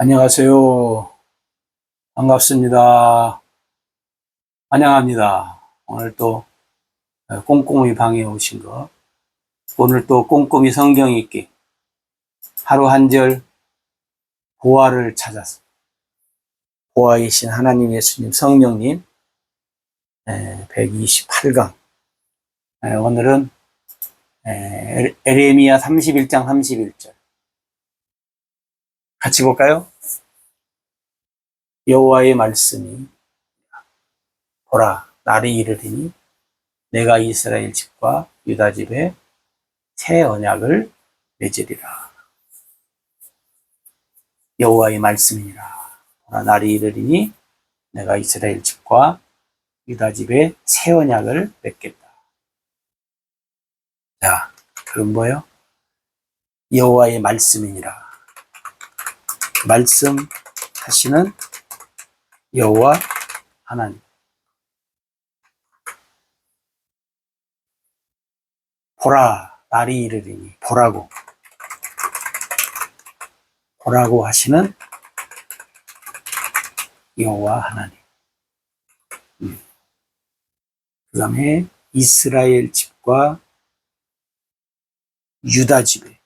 안녕하세요. 반갑습니다. 환영합니다. 오늘 또 꼼꼼히 방에 오신 거. 오늘 또 꼼꼼히 성경 읽기. 하루 한 절 보화를 찾아서. 보화이신 하나님, 예수님, 성령님 128강. 오늘은 에레미야 31장 31절. 같이 볼까요? 여호와의 말씀이 보라, 날이 이르리니 내가 이스라엘 집과 유다 집에 새 언약을 맺으리라. 여호와의 말씀이니라. 보라, 날이 이르리니 내가 이스라엘 집과 유다 집에 새 언약을 맺겠다. 자, 그럼 뭐요? 여호와의 말씀이니라. 말씀 하시는 여호와 하나님. 보라, 날이 이르리니. 보라고 하시는 여호와 하나님. 그 다음에 이스라엘 집과 유다 집에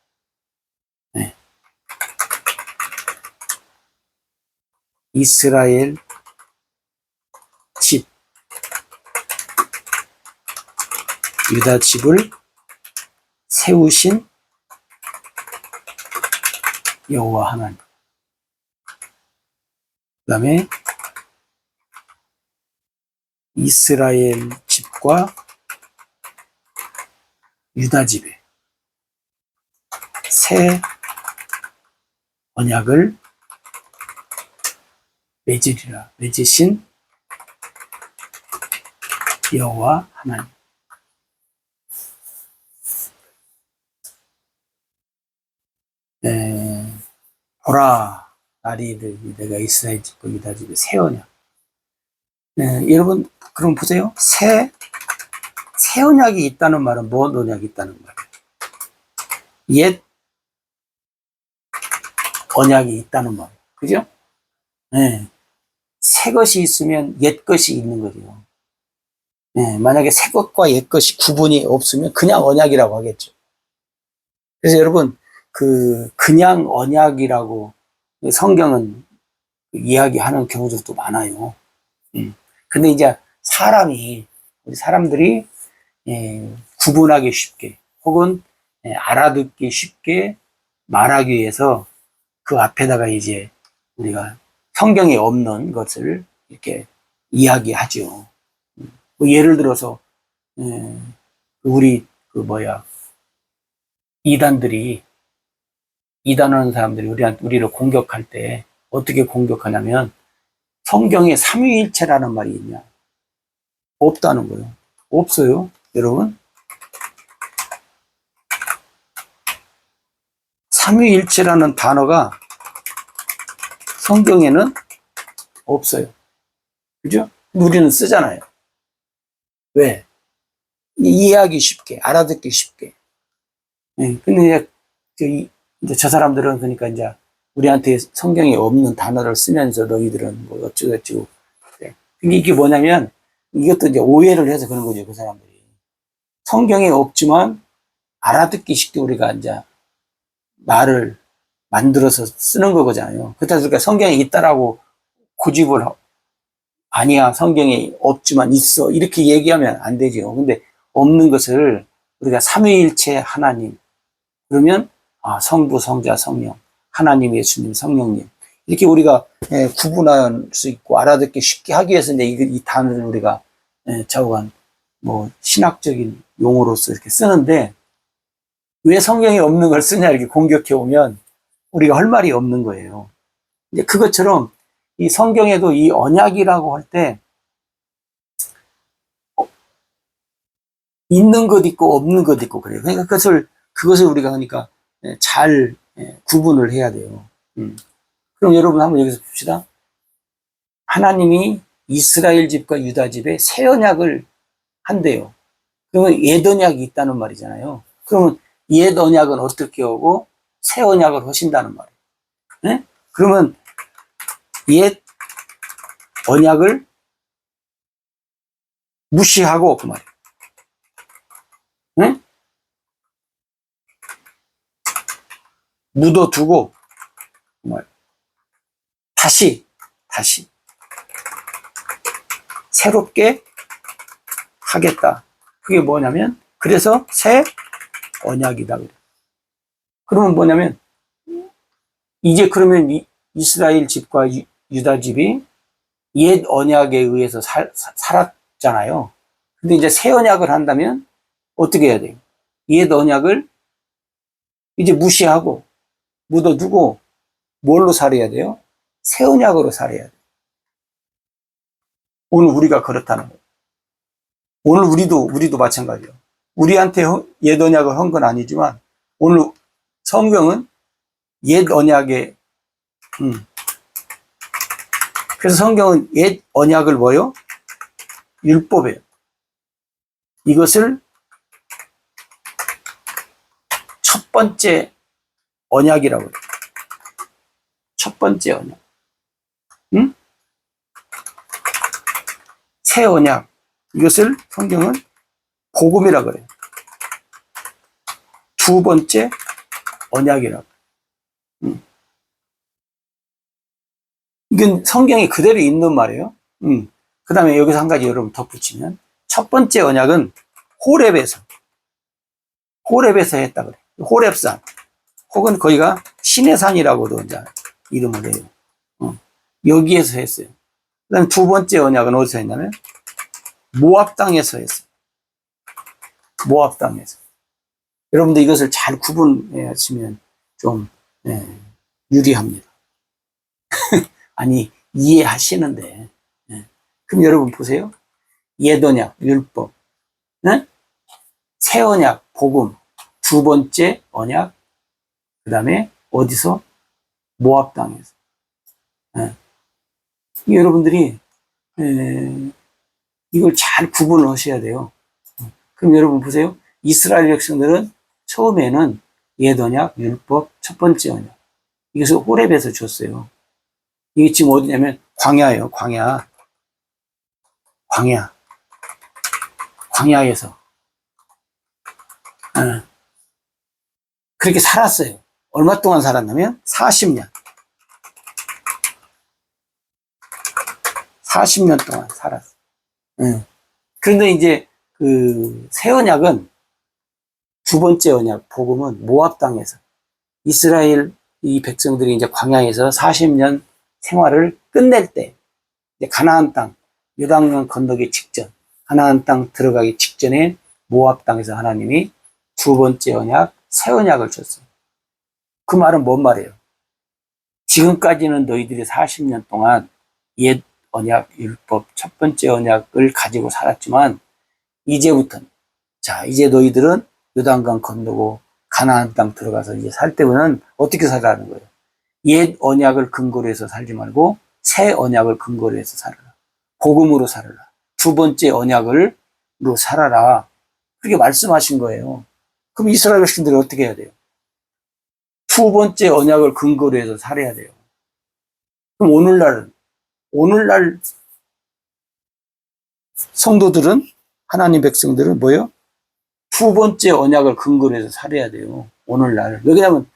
이스라엘 집, 유다 집을 세우신 여호와 하나님. 그 다음에 이스라엘 집과 유다 집에 새 언약을 맺으리라. 맺으신 여호와 하나님. 보라, 날이 이르리니 내가 이스라엘 집과 유다 집에 새 언약. 여러분 그럼 보세요. 새 언약이 있다는 말은 뭔 언약이 있다는 말이에요? 옛 언약이 있다는 말이에요. 그죠? 새 것이 있으면 옛 것이 있는 거죠. 만약에 새 것과 옛 것이 구분이 없으면 그냥 언약이라고 하겠죠. 그래서 여러분, 그냥 언약이라고 성경은 이야기하는 경우들도 많아요. 근데 이제 우리 사람들이 구분하기 쉽게 혹은 알아듣기 쉽게 말하기 위해서 그 앞에다가 이제 우리가 성경에 없는 것을 이렇게 이야기하죠. 예를 들어서 우리 이단하는 사람들이 우리를 공격할 때 어떻게 공격하냐면 성경에 삼위일체라는 말이 있냐? 없다는 거예요. 없어요, 여러분. 삼위일체라는 단어가 성경에는 없어요. 그죠? 우리는 쓰잖아요. 왜? 이해하기 쉽게, 알아듣기 쉽게. 근데 이제 저 사람들은 그러니까 이제 우리한테 성경에 없는 단어를 쓰면서 너희들은 뭐 어쩌고저쩌고. 이게 뭐냐면 이것도 이제 오해를 해서 그런 거죠, 그 사람들이. 성경에 없지만 알아듣기 쉽게 우리가 이제 말을 만들어서 쓰는 거잖아요. 그러니까 성경에 있다라고 고집을 아니야, 성경에 없지만 있어, 이렇게 얘기하면 안 되죠. 근데 없는 것을 우리가 삼위일체 하나님, 그러면 성부, 성자, 성령, 하나님, 예수님, 성령님, 이렇게 우리가 구분할 수 있고 알아듣기 쉽게 하기 위해서 이제 이 단어를 우리가 좌우간 뭐 신학적인 용어로서 이렇게 쓰는데, 왜 성경에 없는 걸 쓰냐 이렇게 공격해 오면 우리가 할 말이 없는 거예요. 이제 그것처럼 이 성경에도 이 언약이라고 할 때 있는 것 있고 없는 것 있고 그래요. 그러니까 그것을 우리가 그러니까 잘 구분을 해야 돼요. 그럼 여러분 한번 여기서 봅시다. 하나님이 이스라엘 집과 유다 집에 새 언약을 한대요. 그러면 옛 언약이 있다는 말이잖아요. 그러면 옛 언약은 어떻게 하고 새 언약을 하신다는 말이에요. 네? 그러면 옛 언약을 무시하고 그 말이에요. 응? 묻어두고 그 말이에요. 다시 새롭게 하겠다. 그게 뭐냐면 그래서 새 언약이다 그래요. 그러면 뭐냐면 이제 그러면 이스라엘 집과 유다 집이 옛 언약에 의해서 살았잖아요. 근데 이제 새 언약을 한다면 어떻게 해야 돼요? 옛 언약을 이제 무시하고 묻어두고 뭘로 살아야 돼요? 새 언약으로 살아야 돼요. 오늘 우리가 그렇다는 거예요. 오늘 우리도 마찬가지예요. 우리한테 옛 언약을 한 건 아니지만 오늘 성경은 옛 언약의 그래서 성경은 옛 언약을 뭐요? 율법이에요. 이것을 첫 번째 언약이라고 해요. 첫 번째 언약. 응? 새 언약. 이것을 성경은 복음이라고 그래요. 두 번째 언약이라고. 이건 성경에 그대로 있는 말이에요. 그 다음에 여기서 한 가지 여러분 덧붙이면 첫 번째 언약은 호렙에서 했다 그래요. 호렙산. 혹은 거기가 신의 산이라고도 이제 이름을 해요. 여기에서 했어요. 그 다음에 두 번째 언약은 어디서 했냐면 모압 땅에서 했어요. 모압 땅에서. 여러분들 이것을 잘 구분하시면 좀 유리합니다. 아니 이해하시는데 그럼 여러분 보세요. 옛 언약 율법, 새 언약 복음, 두 번째 언약 그 다음에 어디서? 모압 땅에서. 여러분들이 이걸 잘 구분을 하셔야 돼요. 그럼 여러분 보세요. 이스라엘 백성들은 처음에는 옛 언약 율법 첫 번째 언약 이것을 호렙에서 줬어요. 이게 지금 어디냐면 광야예요. 광야에서 그렇게 살았어요. 얼마 동안 살았냐면 40년. 40년 동안 살았어요. 그런데 이제 그 새 언약은 두 번째 언약 복음은 모압 땅에서 이스라엘 이 백성들이 이제 광야에서 40년 생활을 끝낼 때 이제 가나안 땅 요단강 건너기 직전 가나안 땅 들어가기 직전에 모압 땅에서 하나님이 두 번째 언약 새 언약을 줬어요. 그 말은 뭔 말이에요? 지금까지는 너희들이 40년 동안 옛 언약 율법 첫 번째 언약을 가지고 살았지만 이제부터는 이제 너희들은 요단강 건너고 가나안 땅 들어가서 이제 살 때는 어떻게 살라는 거예요? 옛 언약을 근거로 해서 살지 말고 새 언약을 근거로 해서 살아라. 복음으로 살아라. 두 번째 언약으로 살아라. 그렇게 말씀하신 거예요. 그럼 이스라엘 백성들이 어떻게 해야 돼요? 두 번째 언약을 근거로 해서 살아야 돼요. 그럼 오늘날 성도들은 하나님 백성들은 뭐예요? 두 번째 언약을 근거로 해서 살아야 돼요. 오늘날. 왜냐하면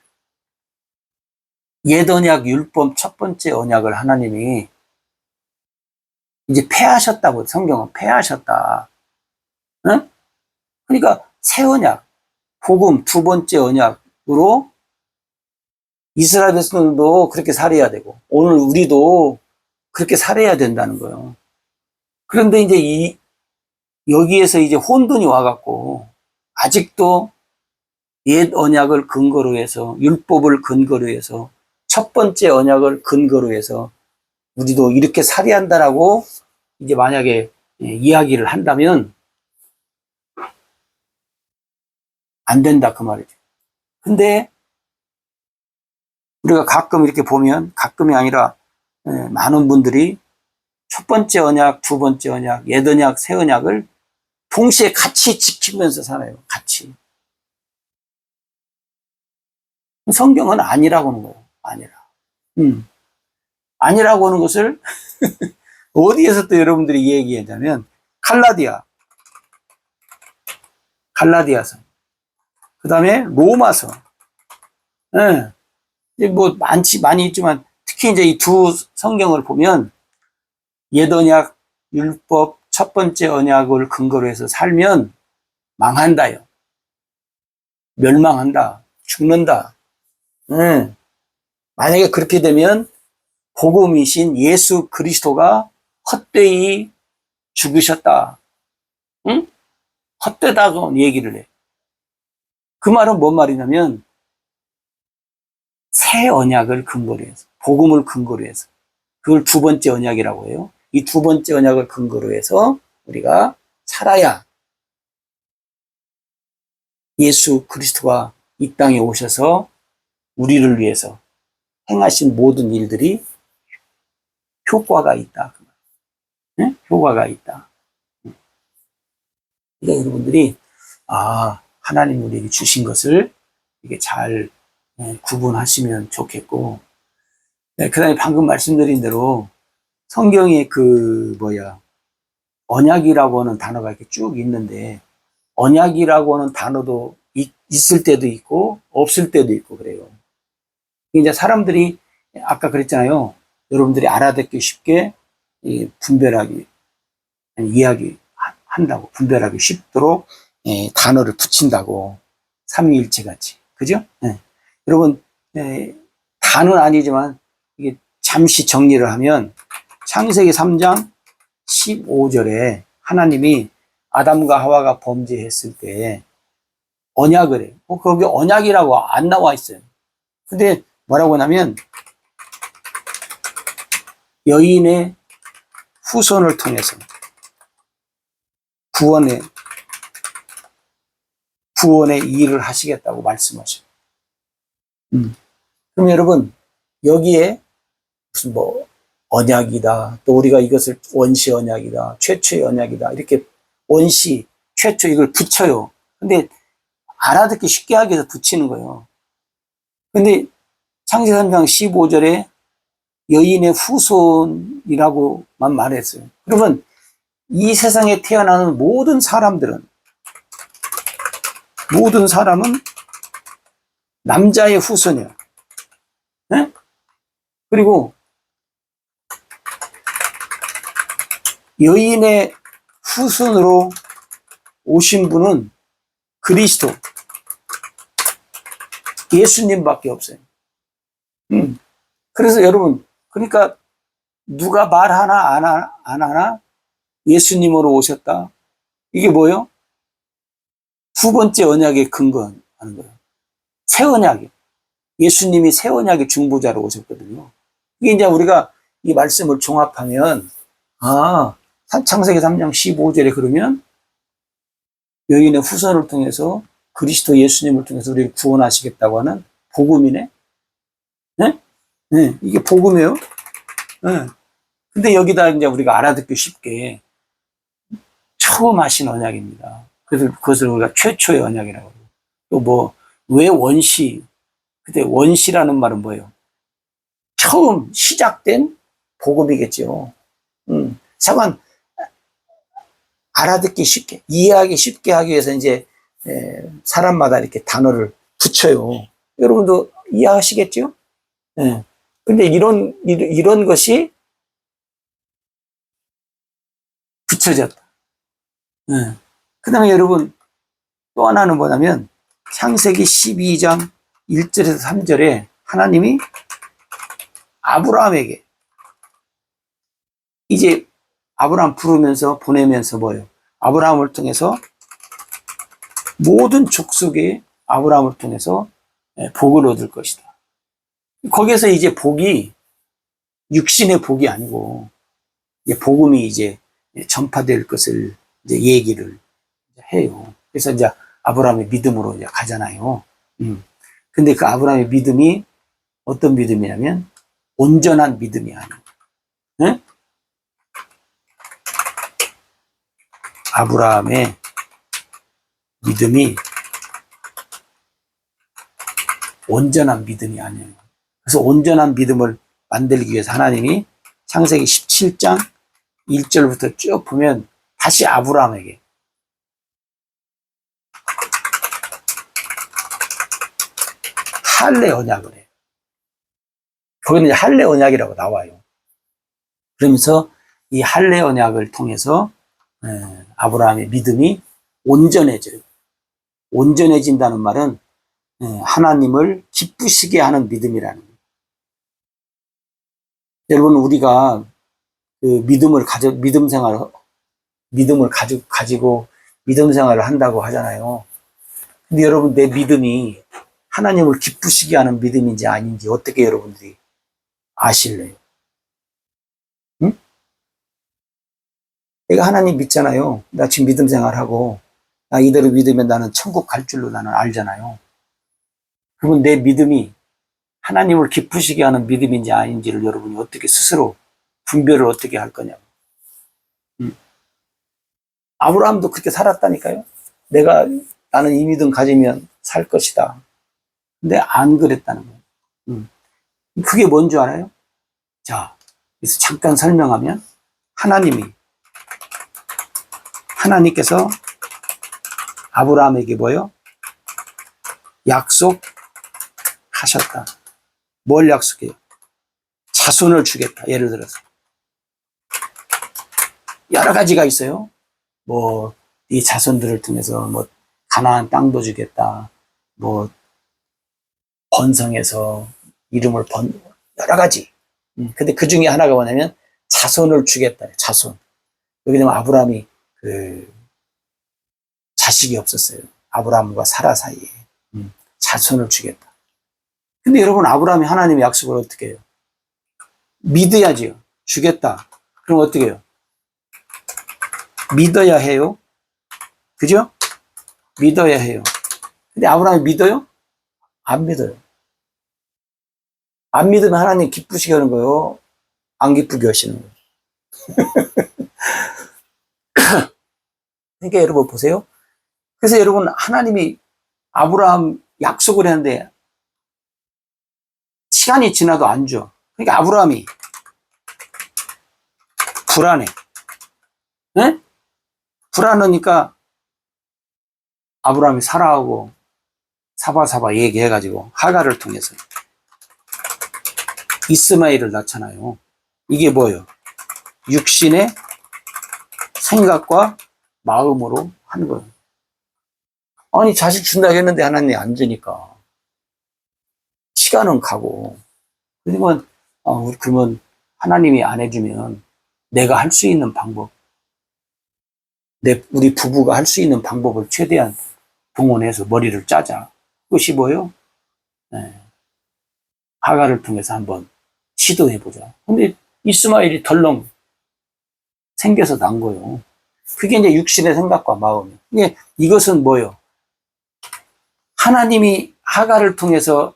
옛 언약 율법 첫 번째 언약을 하나님이 이제 폐하셨다고 성경은 폐하셨다. 응? 그러니까 새 언약, 복음 두 번째 언약으로 이스라엘 백성들도 그렇게 살아야 되고 오늘 우리도 그렇게 살아야 된다는 거예요. 그런데 이제 여기에서 이제 혼돈이 와갖고 아직도 옛 언약을 근거로 해서 율법을 근거로 해서 첫 번째 언약을 근거로 해서 우리도 이렇게 살아야 한다라고 이제 만약에 이야기를 한다면 안 된다 그 말이죠. 근데 우리가 가끔 이렇게 보면 가끔이 아니라 많은 분들이 첫 번째 언약, 두 번째 언약, 옛 언약, 새 언약을 동시에 같이 지키면서 살아요. 같이. 성경은 아니라고 하는 거예요. 아니라. 아니라고 하는 것을 어디에서 또 여러분들이 얘기하냐면 갈라디아서, 그 다음에 로마서. 예. 뭐 많이 있지만 특히 이제 이 두 성경을 보면 옛 언약 율법 첫 번째 언약을 근거로 해서 살면 망한다요. 멸망한다. 죽는다. 만약에 그렇게 되면 복음이신 예수 그리스도가 헛되이 죽으셨다. 응? 헛되다고 얘기를 해. 그 말은 뭔 말이냐면 새 언약을 근거로 해서, 복음을 근거로 해서, 그걸 두 번째 언약이라고 해요. 이 두 번째 언약을 근거로 해서 우리가 살아야 예수 그리스도가 이 땅에 오셔서 우리를 위해서 행하신 모든 일들이 효과가 있다. 네? 효과가 있다. 그러니까 여러분들이 하나님 우리에게 주신 것을 이게 잘 구분하시면 좋겠고, 네, 그다음에 방금 말씀드린 대로 성경에 언약이라고 하는 단어가 이렇게 쭉 있는데, 언약이라고 하는 단어도 있을 때도 있고 없을 때도 있고 그래요. 이제 사람들이 아까 그랬잖아요. 여러분들이 알아듣기 쉽게 분별하기, 이해하기 한다고, 분별하기 쉽도록 단어를 붙인다고. 삼위일체 같이. 그죠? 여러분, 다는 아니지만 이게 잠시 정리를 하면 창세기 3장 15절에 하나님이 아담과 하와가 범죄했을 때 언약을 해요. 거기 언약이라고 안 나와 있어요. 근데 뭐라고 하냐면 여인의 후손을 통해서 구원의 일을 하시겠다고 말씀하셔요. 그럼 여러분, 여기에 무슨 언약이다, 또 우리가 이것을 원시 언약이다, 최초의 언약이다, 이렇게 원시, 최초 이걸 붙여요. 근데 알아듣기 쉽게 하기 위해서 붙이는 거예요. 근데 창세기 3장 15절에 여인의 후손이라고만 말했어요. 그러면 이 세상에 태어나는 모든 사람은 남자의 후손이에요. 네? 그리고 여인의 후손으로 오신 분은 그리스도, 예수님밖에 없어요. 그래서 여러분, 그러니까 누가 말하나 안 하나 예수님으로 오셨다. 이게 뭐예요? 두 번째 언약의 근거하는 거예요. 새 언약이. 예수님이 새 언약의 중보자로 오셨거든요. 이게 이제 우리가 이 말씀을 종합하면, 창세기 3장 15절에 그러면 여인의 후손을 통해서 그리스도 예수님을 통해서 우리를 구원하시겠다고 하는 복음이네? 네? 네, 이게 복음이에요. 네. 근데 여기다 이제 우리가 알아듣기 쉽게 처음 하신 언약입니다. 그래서 그것을 우리가 최초의 언약이라고 하고. 또 왜 원시? 그때 원시라는 말은 뭐예요? 처음 시작된 복음이겠죠. 잠깐 알아듣기 쉽게, 이해하기 쉽게 하기 위해서 이제 사람마다 이렇게 단어를 붙여요. 여러분도 이해하시겠죠? 근데 이런 것이 붙여졌다. 그 다음에 여러분, 또 하나는 뭐냐면, 창세기 12장 1절에서 3절에 하나님이 아브라함에게, 이제 아브라함 보내면서 뭐예요? 아브라함을 통해서 모든 족속이 아브라함을 통해서 복을 얻을 것이다. 거기에서 이제 복이 육신의 복이 아니고 복음이 이제 전파될 것을 이제 얘기를 해요. 그래서 이제 아브라함의 믿음으로 이제 가잖아요. 근데 그 아브라함의 믿음이 어떤 믿음이냐면 온전한 믿음이 아니에요. 네? 아브라함의 믿음이 온전한 믿음이 아니에요. 그래서 온전한 믿음을 만들기 위해서 하나님이 창세기 17장 1절부터 쭉 보면 다시 아브라함에게 할례 언약을 해요. 거기는 이제 할례 언약이라고 나와요. 그러면서 이 할례 언약을 통해서 아브라함의 믿음이 온전해져요. 온전해진다는 말은 하나님을 기쁘시게 하는 믿음이라는 거예요. 여러분, 우리가 그 믿음을 가지고 믿음 생활을 한다고 하잖아요. 근데 여러분, 내 믿음이 하나님을 기쁘시게 하는 믿음인지 아닌지 어떻게 여러분들이 아실래요? 응? 내가 하나님 믿잖아요. 나 지금 믿음 생활하고 나 이대로 믿으면 나는 천국 갈 줄로 나는 알잖아요. 그러면 내 믿음이 하나님을 기쁘시게 하는 믿음인지 아닌지를 여러분이 어떻게 스스로 분별을 어떻게 할 거냐고. 아브라함도 그렇게 살았다니까요. 나는 이 믿음 가지면 살 것이다. 근데 안 그랬다는 거예요. 그게 뭔 줄 알아요? 자, 그래서 잠깐 설명하면 하나님께서 아브라함에게 뭐요? 약속하셨다. 뭘 약속해요? 자손을 주겠다. 예를 들어서 여러 가지가 있어요. 뭐 이 자손들을 통해서 뭐 가나안 땅도 주겠다. 뭐 번성해서 이름을 여러 가지. 근데 그 중에 하나가 뭐냐면 자손을 주겠다. 자손. 여기 되면 아브라함이 자식이 없었어요. 아브라함과 사라 사이에. 자손을 주겠다. 근데 여러분, 아브라함이 하나님의 약속을 어떻게 해요? 믿어야지요. 주겠다. 그럼 어떻게 해요? 믿어야 해요. 그죠? 믿어야 해요. 근데 아브라함이 믿어요? 안 믿어요. 안 믿으면 하나님 기쁘시게 하는 거예요? 안 기쁘게 하시는 거예요? 그러니까 여러분 보세요. 그래서 여러분, 하나님이 아브라함 약속을 했는데 시간이 지나도 안 줘. 그러니까 아브라함이 불안해. 네? 불안하니까 아브라함이 사라하고 사바사바 얘기해가지고 하갈을 통해서 이스마엘을 낳잖아요. 이게 뭐예요? 육신의 생각과 마음으로 하는 거예요. 아니, 자식 준다고 했는데 하나님이 안 주니까 시간은 가고. 그러면 그러면 하나님이 안 해주면 내가 할 수 있는 방법, 우리 부부가 할 수 있는 방법을 최대한 동원해서 머리를 짜자. 그것이 뭐예요? 하갈을 통해서 한번 시도해보자. 근데 이스마엘이 덜렁 생겨서 난 거예요. 그게 이제 육신의 생각과 마음이에요. 근데 이것은 뭐예요? 하나님이 하갈을 통해서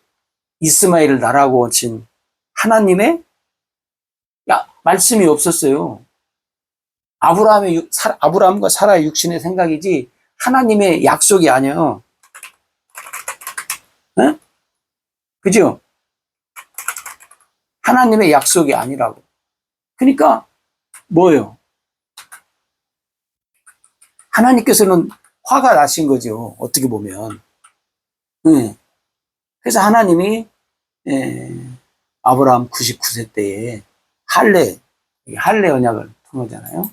이스마엘을 나라고 하신 하나님의 말씀이 없었어요. 아브라함과 사라의 육신의 생각이지 하나님의 약속이 아니에요. 네? 그죠? 하나님의 약속이 아니라고. 그러니까 뭐예요? 하나님께서는 화가 나신 거죠. 어떻게 보면. 그래서 하나님이 아브라함 99세 때에 할례 언약을 통하잖아요.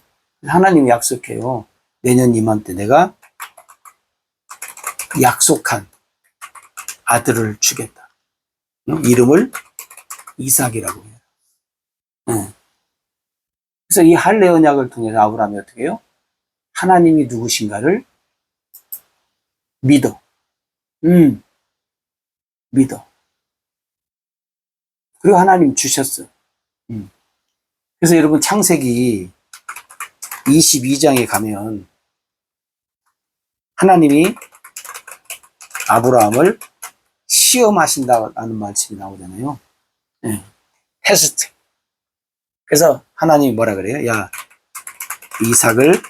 하나님이 약속해요. 내년 이맘때 내가 약속한 아들을 주겠다. 이름을 이삭이라고 해요. 그래서 이 할례 언약을 통해서 아브라함이 어떻게 해요? 하나님이 누구신가를 믿어. 믿어. 그리고 하나님 주셨어. 그래서 여러분, 창세기 22장에 가면 하나님이 아브라함을 시험하신다는 말씀이 나오잖아요. 테스트. 그래서 하나님이 뭐라 그래요? 야, 이삭을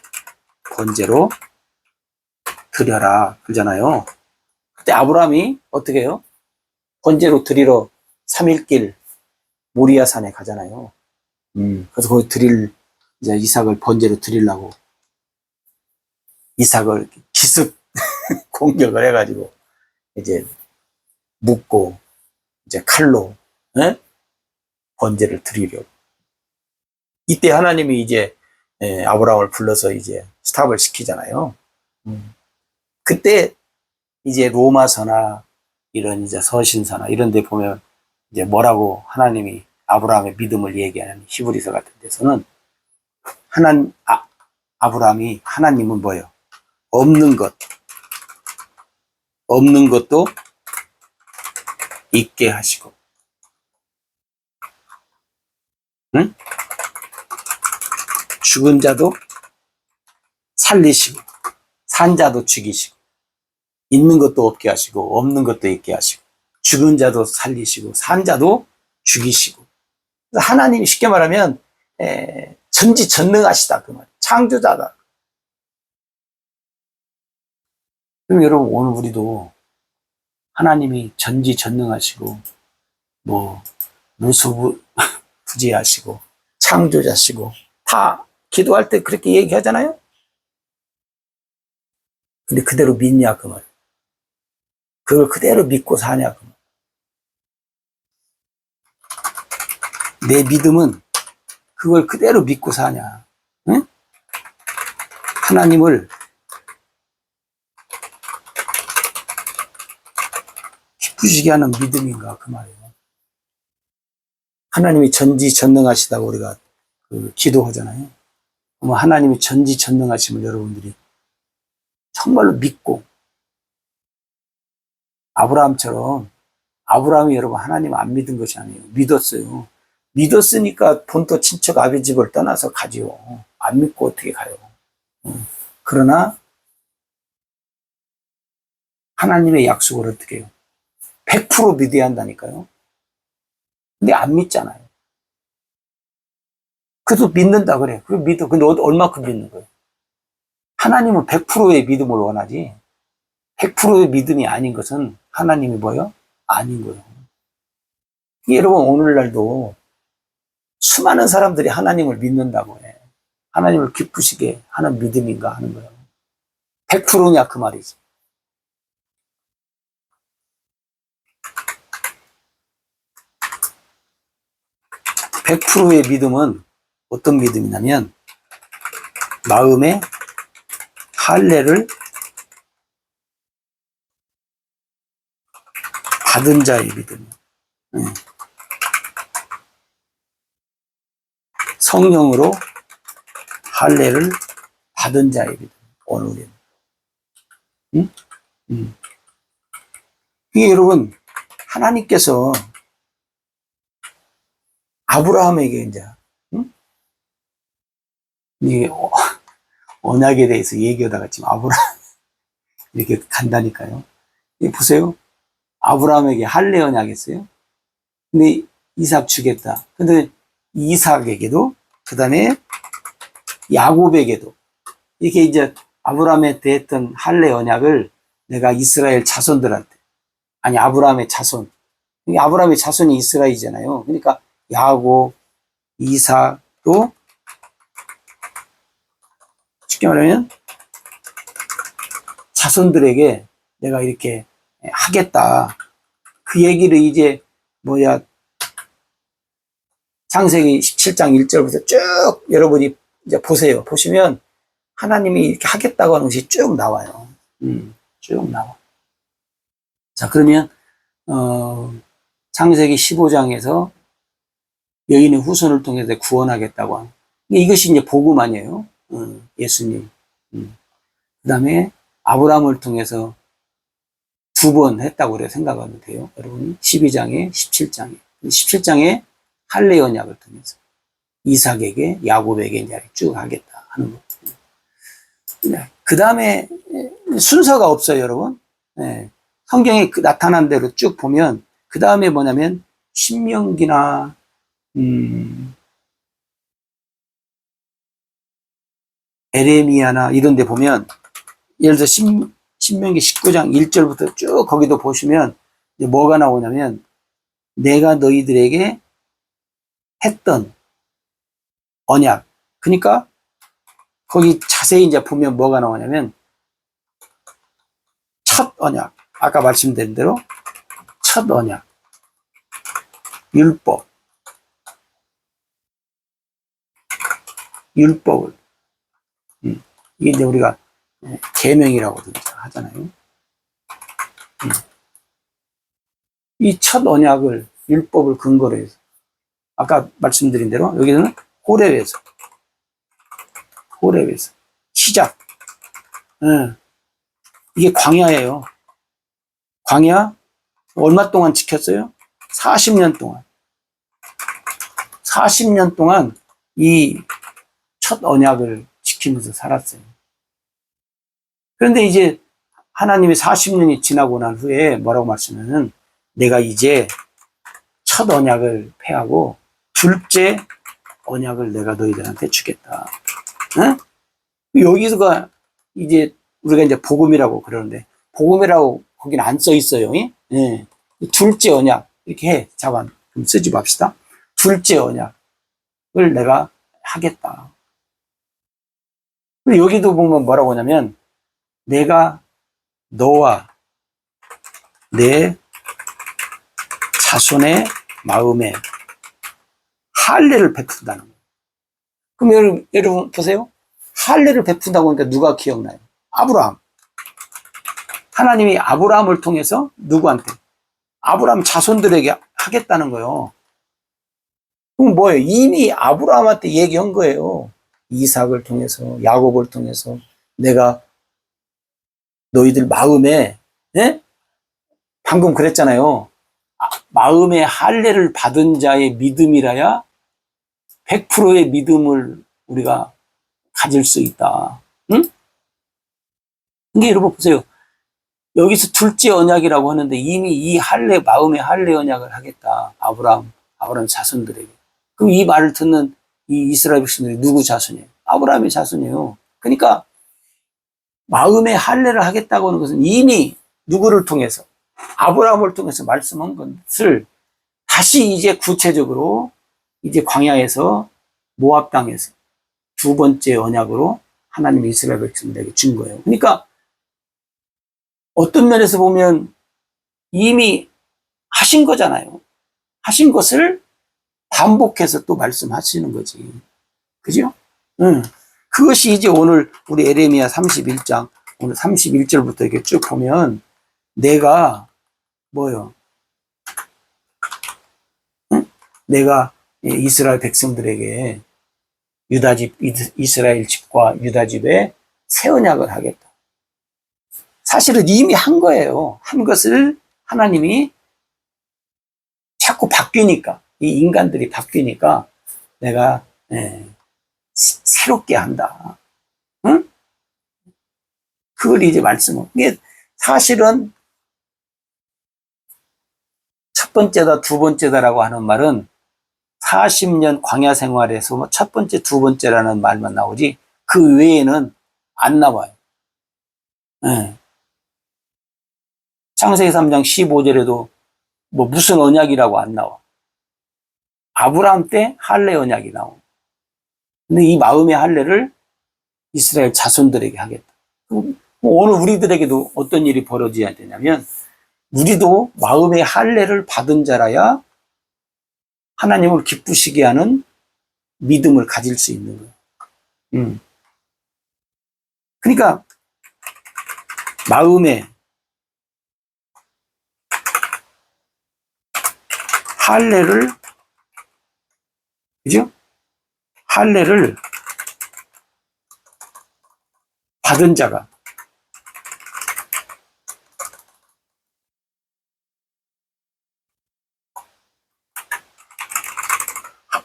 번제로 드려라. 그러잖아요. 그때 아브라함이 어떻게 해요? 번제로 드리러 3일 길 모리아 산에 가잖아요. 그래서 거기 이제 이삭을 번제로 드리려고 이삭을 기습 공격을 해가지고 이제 묶고 이제 칼로 번제를 드리려고. 이때 하나님이 이제 아브라함을 불러서 이제 스탑을 시키잖아요. 그때 이제 로마서나 이런 이제 서신서나 이런 데 보면 이제 뭐라고 하나님이 아브라함의 믿음을 얘기하는 히브리서 같은 데서는 아브라함이 하나님은 뭐예요? 없는 것도 있게 하시고, 응? 죽은 자도 살리시고, 산 자도 죽이시고, 있는 것도 없게 하시고, 없는 것도 있게 하시고, 죽은 자도 살리시고, 산 자도 죽이시고. 하나님이 쉽게 말하면 전지전능하시다 그 말. 창조자다. 그럼 여러분 오늘 우리도 하나님이 전지전능하시고 뭐 무소부지하시고 창조자시고 다 기도할 때 그렇게 얘기하잖아요. 근데 그대로 믿냐 그 말. 그걸 그대로 믿고 사냐 그 말. 내 믿음은 그걸 그대로 믿고 사냐. 응? 하나님을 기쁘시게 하는 믿음인가 그 말이에요. 하나님이 전지전능하시다고 우리가 기도하잖아요. 그럼 하나님이 전지전능하심을 여러분들이 정말로 믿고 아브라함이 여러분 하나님 안 믿은 것이 아니에요. 믿었어요. 믿었으니까 본토 친척 아비 집을 떠나서 가지요. 안 믿고 어떻게 가요. 그러나 하나님의 약속을 어떻게 해요? 100% 믿어야 한다니까요. 근데 안 믿잖아요. 그래도 믿는다 그래. 그래 믿어. 근데 얼마큼 믿는 거예요? 하나님은 100%의 믿음을 원하지 100%의 믿음이 아닌 것은 하나님이 뭐예요? 아닌 거예요. 여러분 오늘날도 수많은 사람들이 하나님을 믿는다고 해. 하나님을 기쁘시게 하는 믿음인가 하는 거예요. 100%냐 그 말이지. 100%의 믿음은 어떤 믿음이냐면 마음에 할례를 받은 자의 믿음. 성령으로 할례를 받은 자의 믿음. 오늘은. 이게 여러분 하나님께서 아브라함에게 이제 이 언약에 대해서 얘기하다가 지금 아브라함 이렇게 간다니까요. 보세요. 아브라함에게 할례 언약했어요. 근데 이삭 주겠다. 근데 이삭에게도 그 다음에 야곱에게도 이렇게 이제 아브라함한테 했던 할례 언약을 내가 이스라엘 자손들한테 아브라함의 자손. 아브라함의 자손이 이스라엘이잖아요. 그러니까 야곱, 이삭도 쉽게 말하면 자손들에게 내가 이렇게 하겠다. 그 얘기를 이제 창세기 17장 1절부터 쭉 여러분이 이제 보세요. 보시면 하나님이 이렇게 하겠다고 하는 것이 쭉 나와요. 쭉 나와. 자, 그러면 창세기 15장에서 여인의 후손을 통해서 구원하겠다고 하는 이것이 이제 복음 아니에요. 예수님. 그 다음에 아브라함을 통해서 2번 했다고 그래 생각하면 돼요. 여러분이 12장에 17장에 할례 언약을 통해서 이삭에게 야곱에게 이제 쭉 하겠다 하는 거. 그 다음에 순서가 없어요, 여러분. 성경에 나타난 대로 쭉 보면 그 다음에 뭐냐면 신명기나 에레미야나 이런 데 보면 예를 들어 신명기 19장 1절부터 쭉 거기도 보시면 이제 뭐가 나오냐면 내가 너희들에게 했던 언약. 그러니까 거기 자세히 이제 보면 뭐가 나오냐면 첫 언약. 아까 말씀드린 대로 첫 언약. 율법을. 이게 이제 우리가 계명이라고 하잖아요. 이 첫 언약을 율법을 근거로 해서 아까 말씀드린 대로 여기서는 호렙에서 시작. 이게 광야예요. 광야 얼마 동안 지켰어요? 40년 동안. 40년 동안 이 첫 언약을 지키면서 살았어요. 그런데 이제 하나님이 40년이 지나고 난 후에 뭐라고 말씀하냐면 내가 이제 첫 언약을 폐하고 둘째 언약을 내가 너희들한테 주겠다. 응? 여기서가 이제 우리가 이제 복음이라고 그러는데 복음이라고 거기는 안 써 있어요. 예. 둘째 언약 이렇게 해. 잠깐 좀 쓰지 맙시다. 둘째 언약을 내가 하겠다. 여기도 보면 뭐라고 하냐면 내가 너와 내 자손의 마음에 할례를 베푼다는 거예요. 그럼 여러분 보세요. 할례를 베푼다고 하니까 누가 기억나요? 아브라함. 하나님이 아브라함을 통해서 누구한테? 아브라함 자손들에게 하겠다는 거예요. 그럼 뭐예요? 이미 아브라함한테 얘기한 거예요. 이삭을 통해서, 야곱을 통해서 내가 너희들 마음에, 예? 방금 그랬잖아요. 마음에 할례를 받은 자의 믿음이라야 100%의 믿음을 우리가 가질 수 있다. 응? 근데 여러분 보세요. 여기서 둘째 언약이라고 하는데 이미 이 마음의 할례 언약을 하겠다. 아브라함 자손들에게. 그럼 이 말을 듣는 이 이스라엘 백성들이 누구 자손이에요? 아브라함의 자손이에요. 그러니까 마음의 할례를 하겠다고 하는 것은 이미 누구를 통해서? 아브라함을 통해서 말씀한 것을 다시 이제 구체적으로 이제 광야에서 모압 땅에서 두 번째 언약으로 하나님이 이스라엘 백성들에게 준 거예요. 그러니까 어떤 면에서 보면 이미 하신 거잖아요. 하신 것을 반복해서 또 말씀하시는 거지. 그죠? 응. 그것이 이제 오늘 우리 에레미야 31장, 오늘 31절부터 이렇게 쭉 보면 내가 뭐요? 응? 내가 이스라엘 백성들에게 이스라엘 집과 유다 집에 새 언약을 하겠다. 사실은 이미 한 거예요. 한 것을 하나님이 자꾸 바뀌니까, 이 인간들이 바뀌니까 내가 새롭게 한다. 응? 그걸 이제 말씀은. 이게 사실은 첫 번째다, 두 번째다라고 하는 말은 40년 광야 생활에서 첫 번째, 두 번째라는 말만 나오지 그 외에는 안 나와요. 네. 창세기 3장 15절에도 뭐 무슨 언약이라고 안 나와. 아브라함 때 할례 언약이 나오고. 근데 이 마음의 할례를 이스라엘 자손들에게 하겠다. 오늘 우리들에게도 어떤 일이 벌어져야 되냐면 우리도 마음의 할례를 받은 자라야 하나님을 기쁘시게 하는 믿음을 가질 수 있는 거예요. 그러니까 마음의 할례를, 그죠? 할례를 받은 자가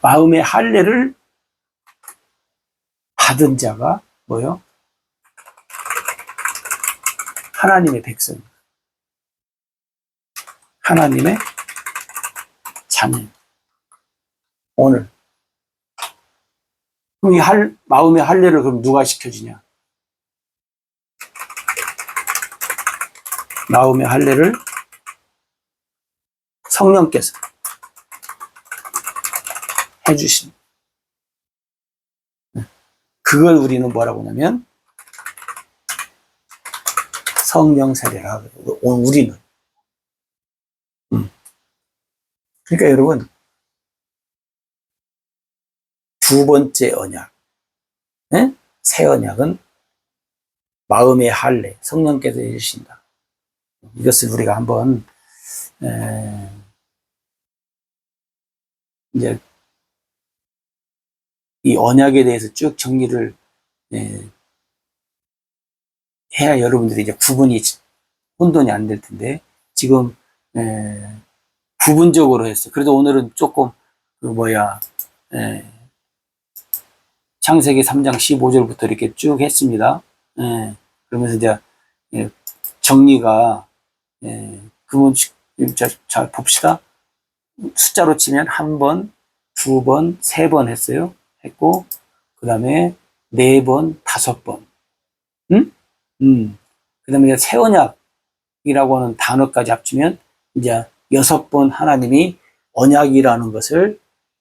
마음의 할례를 받은 자가 뭐요? 하나님의 백성, 하나님의 자녀. 오늘 그럼 이 마음의 할례를 그럼 누가 시켜주냐? 마음의 할례를 성령께서 해주십니다. 그걸 우리는 뭐라고 하냐면 성령 세례라 하거든요. 우리는. 그러니까 여러분, 두 번째 언약, 새 언약은 마음의 할례, 성령께서 해주신다. 이것을 우리가 한번 이제 이 언약에 대해서 쭉 정리를 해야 여러분들이 이제 구분이 혼돈이 안 될 텐데 지금 부분적으로 했어요. 그래도 오늘은 조금 창세기 3장 15절부터 이렇게 쭉 했습니다. 그러면서 이제 정리가 그러면 잘 봅시다. 숫자로 치면 한 번, 두 번, 세 번 했고 그 다음에 네 번, 다섯 번. 그 다음에 새 언약이라고 하는 단어까지 합치면 이제 6번 하나님이 언약이라는 것을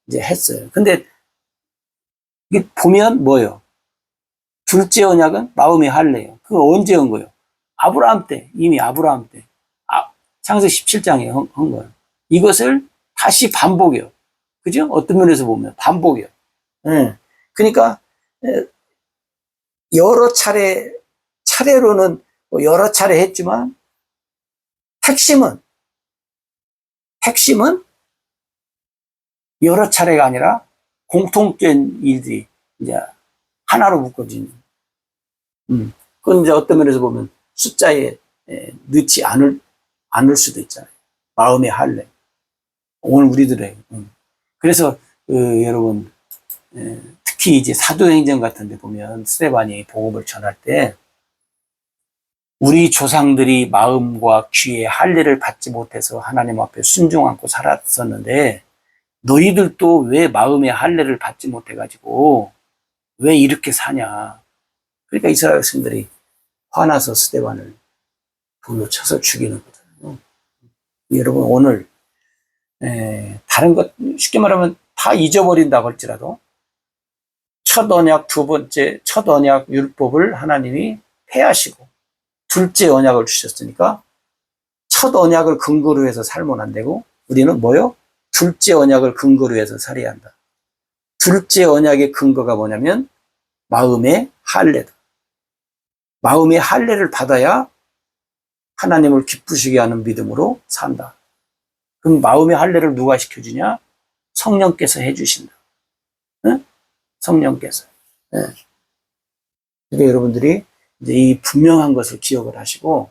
이제 했어요. 근데 이게 보면 뭐예요? 둘째 언약은 마음의 할례예요. 그거 언제 한 거예요? 아브라함 때, 이미 아브라함 때. 창세기 17장에 한 거예요. 이것을 다시 반복해요. 그죠? 어떤 면에서 보면 반복이에요. 그러니까 여러 차례로는 여러 차례 했지만 핵심은 여러 차례가 아니라 공통된 일들이 이제 하나로 묶어지는. 그건 이제 어떤 면에서 보면 숫자에 넣지 않을 수도 있잖아요. 마음의 할례. 오늘 우리들의. 그래서 여러분 특히 이제 사도행전 같은 데 보면 스데반이 복음을 전할 때 우리 조상들이 마음과 귀에 할례를 받지 못해서 하나님 앞에 순종 않고 살았었는데 너희들도 왜 마음의 할례를 받지 못해가지고 왜 이렇게 사냐. 그러니까 이스라엘 백성들이 화나서 스데반을 돌로 쳐서 죽이는 거잖아요. 여러분 오늘 다른 것 쉽게 말하면 다 잊어버린다고 할지라도 첫 언약 두 번째 첫 언약 율법을 하나님이 폐하시고 둘째 언약을 주셨으니까 첫 언약을 근거로 해서 살면 안 되고 우리는 뭐요? 둘째 언약을 근거로 해서 살아야 한다. 둘째 언약의 근거가 뭐냐면 마음의 할례다. 마음의 할례를 받아야 하나님을 기쁘시게 하는 믿음으로 산다. 그럼 마음의 할례를 누가 시켜주냐? 성령께서 해주신다. 네? 성령께서. 네. 그러니까 여러분들이 이제 이 분명한 것을 기억을 하시고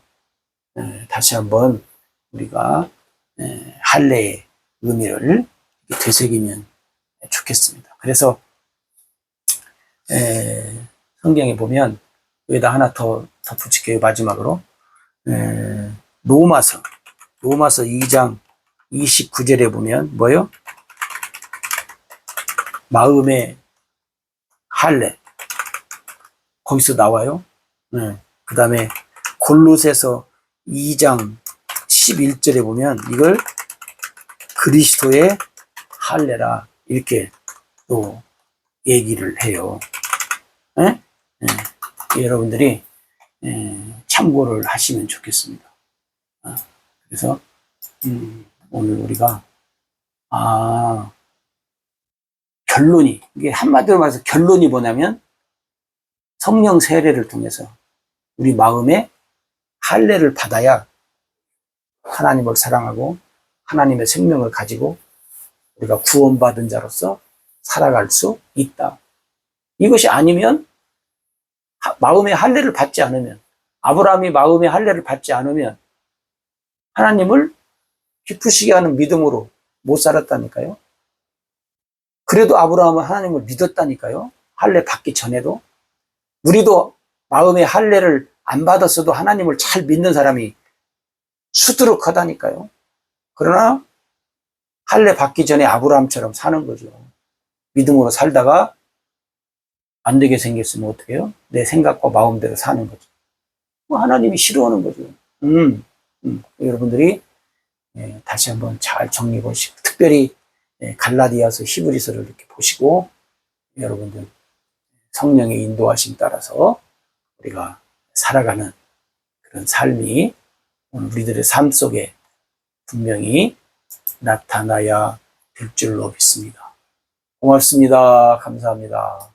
다시 한번 우리가 할례의 의미를 되새기면 좋겠습니다. 그래서 성경에 보면 여기다 하나 더 붙일게요. 마지막으로 로마서 2장 29절에 보면 뭐요? 마음의 할례 거기서 나와요. 그 다음에 골로새서 2장 11절에 보면 이걸 그리스도의 할례라 이렇게 또 얘기를 해요. 여러분들이 참고를 하시면 좋겠습니다. 그래서 오늘 우리가 결론이 이게 한마디로 말해서 결론이 뭐냐면 성령 세례를 통해서 우리 마음에 할례를 받아야 하나님을 사랑하고 하나님의 생명을 가지고 우리가 구원받은 자로서 살아갈 수 있다. 이것이 아니면 마음의 할례를 받지 않으면 아브라함이 마음의 할례를 받지 않으면 하나님을 기쁘시게 하는 믿음으로 못 살았다니까요. 그래도 아브라함은 하나님을 믿었다니까요. 할례 받기 전에도. 우리도 마음의 할례를 안 받았어도 하나님을 잘 믿는 사람이 수두룩하다니까요. 그러나 할례 받기 전에 아브라함처럼 사는 거죠. 믿음으로 살다가 안 되게 생겼으면 어떻게 해요? 내 생각과 마음대로 사는 거죠. 하나님이 싫어하는 거죠. 여러분들이 다시 한번 잘 정리해 보시고 특별히 갈라디아서 히브리서를 이렇게 보시고 여러분들 성령의 인도하심 따라서 우리가 살아가는 그런 삶이 오늘 우리들의 삶 속에 분명히 나타나야 될 줄로 믿습니다. 고맙습니다. 감사합니다.